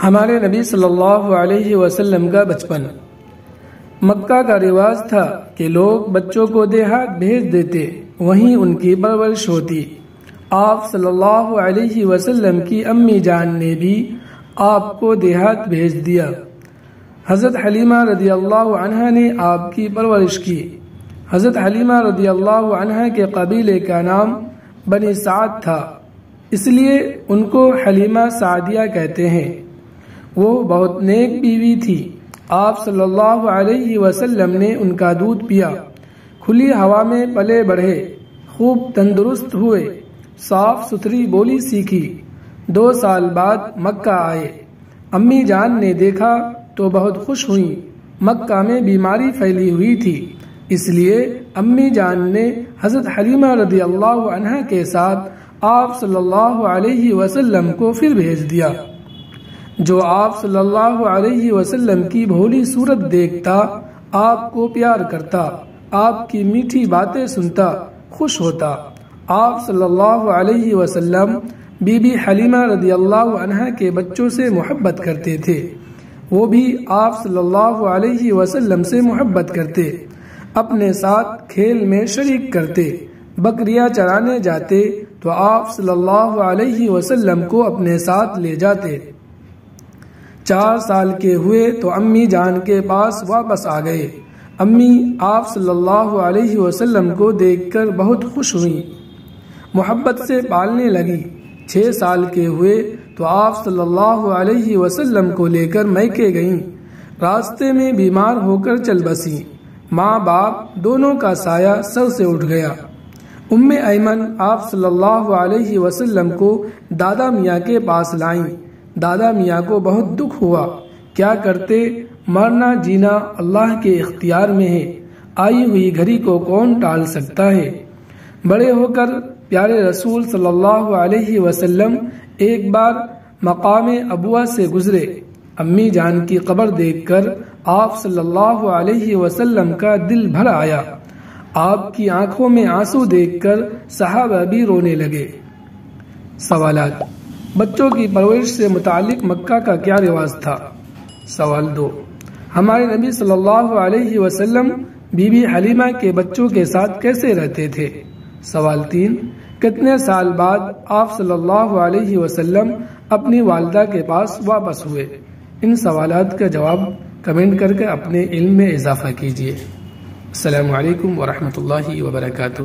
ہمارے نبی صلی اللہ علیہ وسلم کا بچپن۔ مکہ کا رواج تھا کہ لوگ بچوں کو دیہات بھیج دیتے، وہیں ان کی پرورش ہوتی۔ آپ صلی اللہ علیہ وسلم کی امی جان نے بھی آپ کو دیہات بھیج دیا۔ حضرت حلیمہ رضی اللہ عنہ نے آپ کی پرورش کی۔ حضرت حلیمہ رضی اللہ عنہ کے قبیلے کا نام بنی سعد تھا، اس لیے ان کو حلیمہ سعدیہ کہتے ہیں۔ وہ بہت نیک بیوی تھی۔ آپ صلی اللہ علیہ وسلم نے ان کا دودھ پیا، کھلی ہوا میں پلے بڑھے، خوب تندرست ہوئے، صاف ستھری بولی سیکھی۔ 2 سال بعد مکہ آئے۔ امی جان نے دیکھا تو بہت خوش ہوئیں۔ مکہ میں بیماری پھیلی ہوئی تھی، اس لیے امی جان نے حضرت حلیمہ رضی اللہ عنہ کے ساتھ آپ صلی اللہ علیہ وسلم کو پھر بھیج دیا۔ جو آپ صلی اللہ علیہ وسلم کی بھولی صورت دیکھتا، آپ کو پیار کرتا، آپ کی میٹھی باتیں سنتا، خوش ہوتا۔ آپ صلی اللہ علیہ وسلم بی بی حلیمہ رضی اللہ عنہ کے بچوں سے محبت کرتے تھے، وہ بھی آپ صلی اللہ علیہ وسلم سے محبت کرتے، اپنے ساتھ کھیل میں شریک کرتے۔ بکریاں چرانے جاتے تو آپ صلی اللہ علیہ وسلم کو اپنے ساتھ لے جاتے۔ 4 سال کے ہوئے تو امی جان کے پاس واپس آ گئے۔ امی آپ صلی اللہ علیہ وسلم کو دیکھ کر بہت خوش ہوئیں، محبت سے پالنے لگی۔ 6 سال کے ہوئے تو آپ صلی اللہ علیہ وسلم کو لے کر میکے گئیں۔ راستے میں بیمار ہو کر چل بسیں۔ ماں باپ دونوں کا سایہ سر سے اٹھ گیا۔ ام ایمن آپ صلی اللہ علیہ وسلم کو دادا میاں کے پاس لائیں۔ دادا میاں کو بہت دکھ ہوا، کیا کرتے، مرنا جینا اللہ کے اختیار میں ہے، آئی ہوئی گھڑی کو کون ٹال سکتا ہے۔ بڑے ہو کر پیارے رسول صلی اللہ علیہ وسلم ایک بار مقام ابوا سے گزرے۔ امی جان کی قبر دیکھ کر آپ صلی اللہ علیہ وسلم کا دل بھر آیا۔ آپ کی آنکھوں میں آنسو دیکھ کر صحابہ بھی رونے لگے۔ سوالات: بچوں کی پرورش سے متعلق مکہ کا کیا رواج تھا؟ سوال 2: ہمارے نبی صلی اللہ علیہ وسلم بی بی حلیمہ کے بچوں کے ساتھ کیسے رہتے تھے؟ سوال 3: کتنے سال بعد آپ صلی اللہ علیہ وسلم اپنی والدہ کے پاس واپس ہوئے؟ ان سوالات کا جواب کمنٹ کر کے اپنے علم میں اضافہ کیجیے۔ السلام علیکم ورحمۃ اللہ وبرکاتہ۔